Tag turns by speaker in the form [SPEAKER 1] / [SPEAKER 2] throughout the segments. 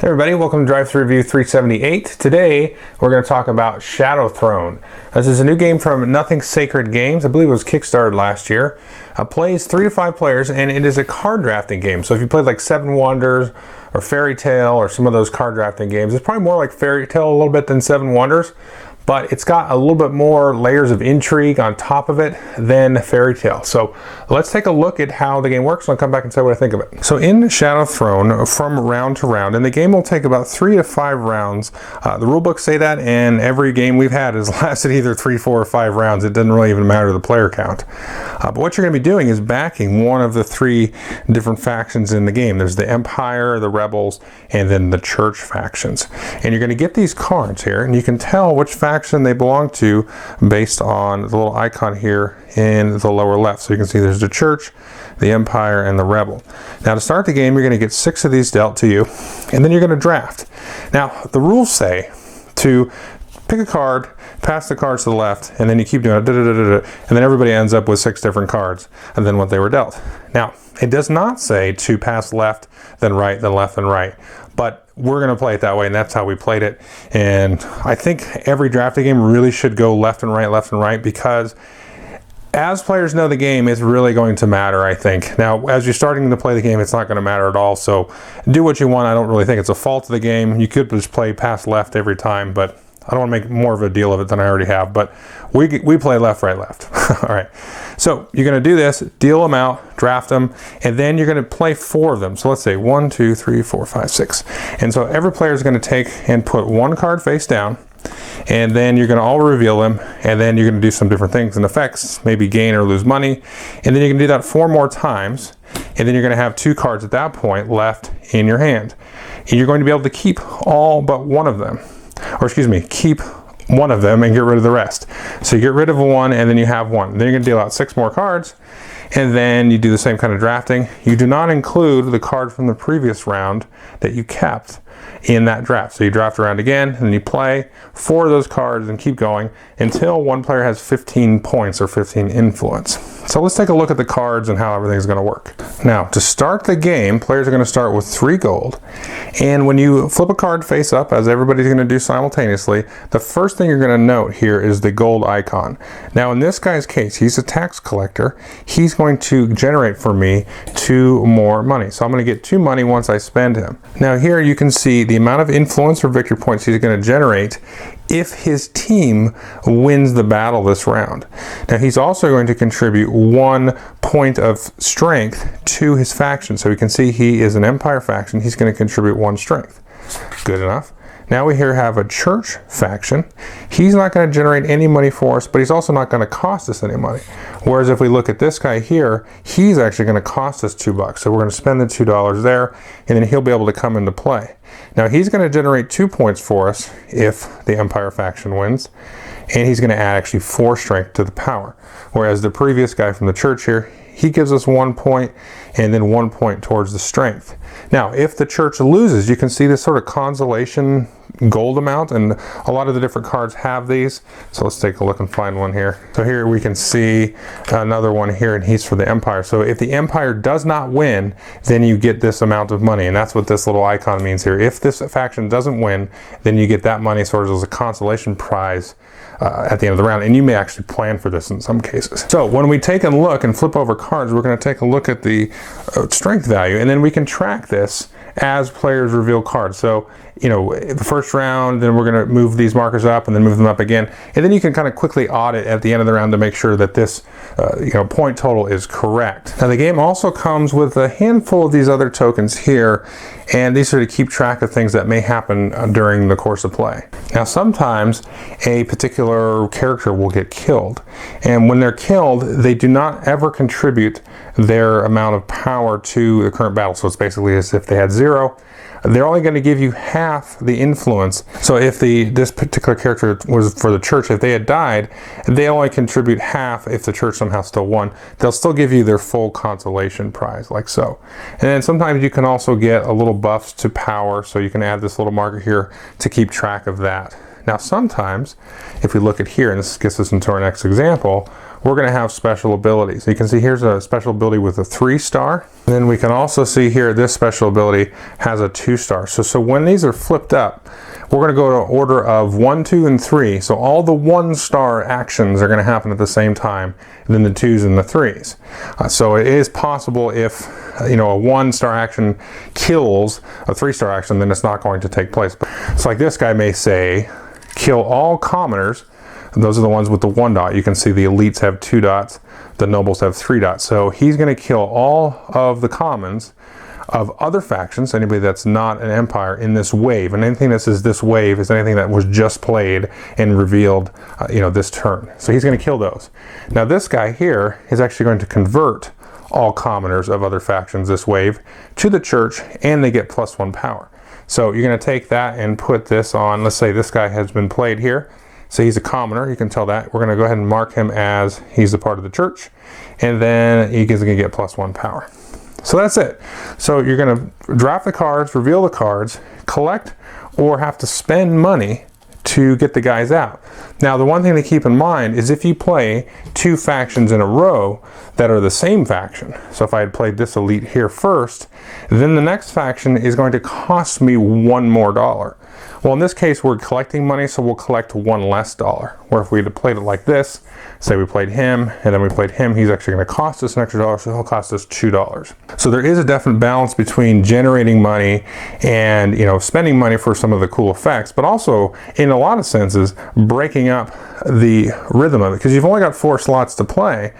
[SPEAKER 1] Hey everybody, welcome to Drive Thru Review 378. Today we're going to talk about Shadow Throne. This is a new game from Nothing Sacred Games. I believe it was kickstarted last year. Plays 3 to 5 players, and it is a card drafting game. So if you played like Seven Wonders or Fairy Tale or some of those card drafting games, it's probably more like Fairy Tale a little bit than Seven Wonders, but it's got a little bit more layers of intrigue on top of it than Fairy Tale. So let's take a look at how the game works, and I'll come back and say what I think of it. So in Shadow Throne, from round to round, and the game will take about 3 to 5 rounds. The rule books say that, and every game we've had has lasted either 3, 4, or 5 rounds. It doesn't really even matter the player count. But what you're going to be doing is backing one of the 3 different factions in the game. There's the Empire, the Rebels, and then the Church factions. And you're going to get these cards here, and you can tell which faction they belong to based on the little icon here in the lower left. So you can see there's the Church, the Empire, and the Rebel. Now to start the game, you're going to get 6 of these dealt to you, and then you're going to draft. Now the rules say to pick a card, pass the cards to the left, and then you keep doing it, and then everybody ends up with 6 different cards and then what they were dealt. Now it does not say to pass left, then right, then left, then right, but we're going to play it that way, and that's how we played it. And I think every drafting game really should go left and right, because as players know the game, it's really going to matter, I think. Now, as you're starting to play the game, it's not going to matter at all, so do what you want. I don't really think it's a fault of the game. You could just play pass left every time, but I don't want to make more of a deal of it than I already have, but we play left, right, left. All right. So you're going to do this, deal them out, draft them, and then you're going to play 4 of them. So let's say 1, 2, 3, 4, 5, 6. And so every player is going to take and put 1 card face down, and then you're going to all reveal them, and then you're going to do some different things and effects, maybe gain or lose money, and then you can do that 4 more times, and then you're going to have 2 cards at that point left in your hand. And you're going to be able to keep all but one of them. Or excuse me, keep one of them and get rid of the rest. So you get rid of 1 and then you have 1. Then you're going to deal out 6 more cards, and then you do the same kind of drafting. You do not include the card from the previous round that you kept in that draft. So you draft around again, and then you play 4 of those cards and keep going until one player has 15 points or 15 influence. So let's take a look at the cards and how everything's going to work. Now, to start the game, players are going to start with 3 gold. And when you flip a card face up, as everybody's going to do simultaneously, the first thing you're going to note here is the gold icon. Now, in this guy's case, he's a tax collector. He's going to generate for me 2 more money. So I'm going to get 2 money once I spend him. Now, here you can see the amount of influence or victory points he's going to generate if his team wins the battle this round. Now he's also going to contribute 1 point of strength to his faction. So we can see he is an Empire faction. He's going to contribute 1 strength. Good enough. Now we here have a Church faction. He's not going to generate any money for us, but he's also not going to cost us any money. Whereas if we look at this guy here, he's actually going to cost us $2. So we're going to spend the $2 there, and then he'll be able to come into play. Now he's going to generate 2 points for us if the Empire faction wins, and he's going to add actually 4 strength to the power. Whereas the previous guy from the Church here, he gives us 1 point and then 1 point towards the strength. Now, if the Church loses, you can see this sort of consolation gold amount, and a lot of the different cards have these. So let's take a look and find one here. So here we can see another one here, and he's for the Empire. So if the Empire does not win, then you get this amount of money, and that's what this little icon means here. If this faction doesn't win, then you get that money sort of as a consolation prize at the end of the round, and you may actually plan for this in some cases. So when we take a look and flip over cards, we're going to take a look at the strength value, and then we can track this as players reveal cards. So, you know, the first round, then we're going to move these markers up and then move them up again. And then you can kind of quickly audit at the end of the round to make sure that this, point total is correct. Now the game also comes with a handful of these other tokens here, and these are to keep track of things that may happen during the course of play. Now sometimes a particular character will get killed, and when they're killed, they do not ever contribute their amount of power to the current battle. So it's basically as if they had 0. They're only going to give you half the influence. So if this particular character was for the Church, if they had died, they only contribute half if the Church somehow still won. They'll still give you their full consolation prize, like so. And then sometimes you can also get a little buffs to power, so you can add this little marker here to keep track of that. Now sometimes, if we look at here, and this gets us into our next example, we're going to have special abilities. You can see here's a special ability with a 3-star. And then we can also see here this special ability has a 2-star. So when these are flipped up, we're going to go to order of 1, 2, and 3. So all the 1-star actions are going to happen at the same time, and then the 2s and the 3s. So it is possible if a 1-star action kills a 3-star action, then it's not going to take place. So like this guy may say, kill all commoners. And those are the ones with the 1 dot. You can see the elites have 2 dots, the nobles have 3 dots. So he's going to kill all of the commons of other factions, anybody that's not an empire in this wave. And anything that says this wave is anything that was just played and revealed this turn. So he's going to kill those. Now this guy here is actually going to convert all commoners of other factions this wave to the church, and they get +1 power. So you're going to take that and put this on. Let's say this guy has been played here. So he's a commoner, you can tell that. We're going to go ahead and mark him as he's a part of the church, and then he's going to get +1 power. So that's it. So you're going to draft the cards, reveal the cards, collect or have to spend money to get the guys out. Now the one thing to keep in mind is if you play 2 factions in a row that are the same faction, so if I had played this elite here first, then the next faction is going to cost me $1 more. Well, in this case we're collecting money, so we'll collect $1 less. Where if we had played it like this, say we played him and then we played him, he's actually going to cost us an extra $1, so he'll cost us $2. So there is a definite balance between generating money and spending money for some of the cool effects, but also in a lot of senses breaking up the rhythm of it, because you've only got 4 slots to play.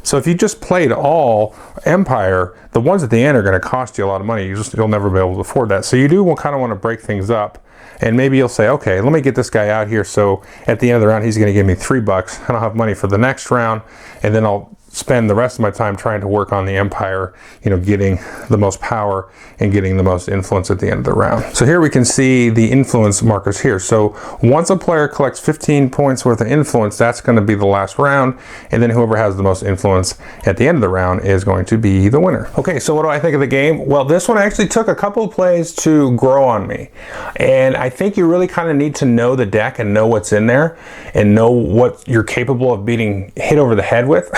[SPEAKER 1] So if you just played all Empire, the ones at the end are going to cost you a lot of money. You'll never be able to afford that. So you do kind of want to break things up. And maybe you'll say, okay, let me get this guy out here. So at the end of the round, he's going to give me $3. I don't have money for the next round. And then I'll spend the rest of my time trying to work on the Empire, getting the most power and getting the most influence at the end of the round. So here we can see the influence markers here. So once a player collects 15 points worth of influence, that's going to be the last round. And then whoever has the most influence at the end of the round is going to be the winner. Okay, so what do I think of the game? Well, this one actually took a couple of plays to grow on me. And I think you really kind of need to know the deck and know what's in there and know what you're capable of being hit over the head with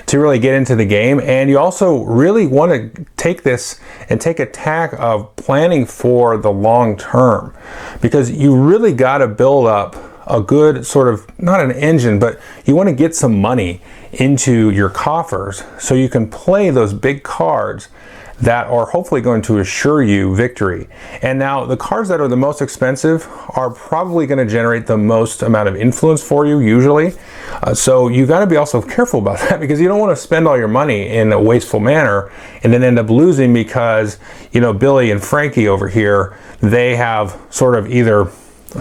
[SPEAKER 1] to really get into the game. And you also really want to take this and take a tack of planning for the long term, because you really got to build up a good sort of, not an engine, but you want to get some money into your coffers so you can play those big cards that are hopefully going to assure you victory. And now the cards that are the most expensive are probably going to generate the most amount of influence for you usually. So you got to be also careful about that, because you don't want to spend all your money in a wasteful manner and then end up losing because, Billy and Frankie over here, they have sort of either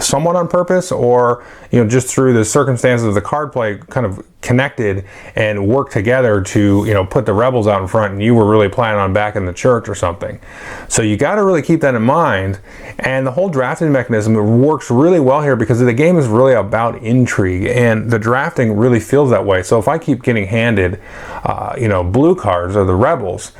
[SPEAKER 1] somewhat on purpose or just through the circumstances of the card play kind of connected and worked together to put the rebels out in front, and you were really planning on backing the church or something. So you got to really keep that in mind. And the whole drafting mechanism works really well here because the game is really about intrigue, and the drafting really feels that way. So if I keep getting handed blue cards or the rebels,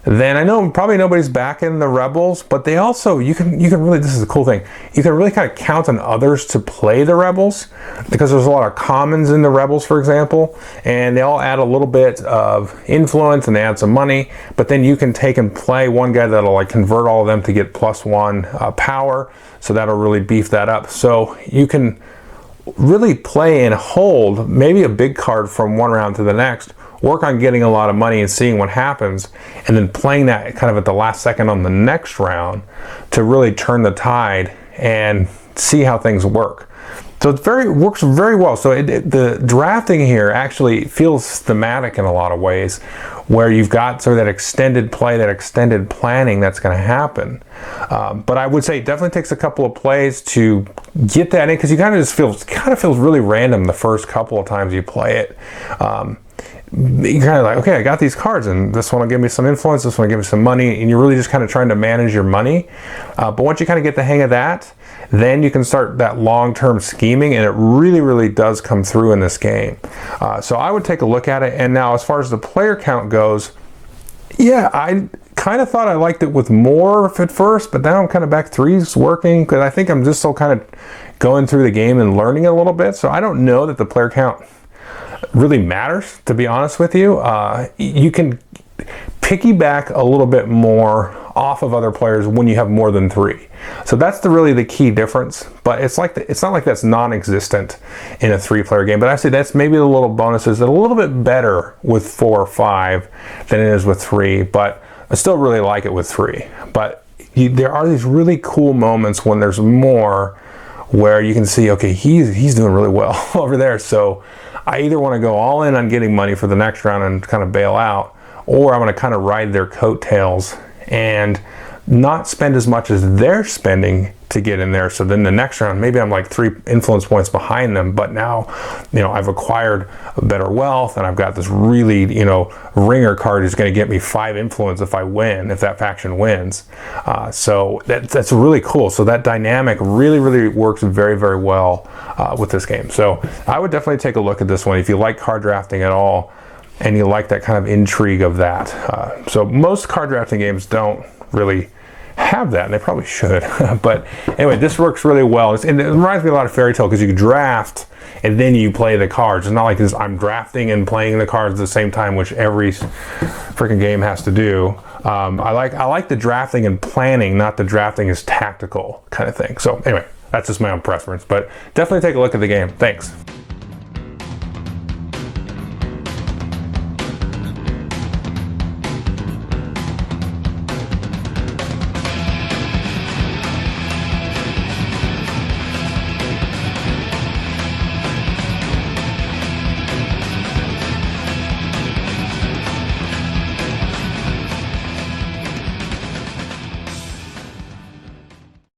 [SPEAKER 1] then I know probably nobody's backing the rebels, but they also, you can really, this is the cool thing, you can really kind of count on others to play the rebels, because there's a lot of commons in the rebels, for example, and they all add a little bit of influence and they add some money, but then you can take and play one guy that'll like convert all of them to get +1 power, so that'll really beef that up. So you can really play and hold maybe a big card from one round to the next, work on getting a lot of money and seeing what happens, and then playing that kind of at the last second on the next round to really turn the tide and see how things work. So it works very well. So the drafting here actually feels thematic in a lot of ways, where you've got sort of that extended play, that extended planning that's going to happen. But I would say it definitely takes a couple of plays to get that in, because you kind of just feels really random the first couple of times you play it. You're kind of like, okay, I got these cards, and this one will give me some influence, this one will give me some money, and you're really just kind of trying to manage your money. But once you kind of get the hang of that, then you can start that long-term scheming, and it really, really does come through in this game. So I would take a look at it. And now as far as the player count goes, yeah, I kind of thought I liked it with more at first, but now I'm kind of back 3's working, because I think I'm just still kind of going through the game and learning it a little bit. So I don't know that the player count really matters, to be honest with you. You can piggyback a little bit more off of other players when you have more than 3. So that's really the key difference. But it's not like that's non-existent in a 3-player game. But I say that's maybe the little bonuses that are a little bit better with 4 or 5 than it is with 3. But I still really like it with 3. But there are these really cool moments when there's more, where you can see, okay, he's doing really well over there. So I either want to go all in on getting money for the next round and kind of bail out, or I'm going to kind of ride their coattails and not spend as much as they're spending to get in there. So then the next round, maybe I'm like 3 influence points behind them, but now, I've acquired better wealth, and I've got this really, ringer card who's going to get me 5 influence if I win, if that faction wins. So that's really cool. So that dynamic really, really works very, very well with this game. So I would definitely take a look at this one if you like card drafting at all, and you like that kind of intrigue of that. So most card drafting games don't really have that, and they probably should. But anyway, this works really well. And it reminds me a lot of Fairy Tale, because you draft and then you play the cards. It's not like this, I'm drafting and playing the cards at the same time, which every freaking game has to do. I like the drafting and planning, not the drafting as tactical kind of thing. So anyway, that's just my own preference, but definitely take a look at the game. Thanks.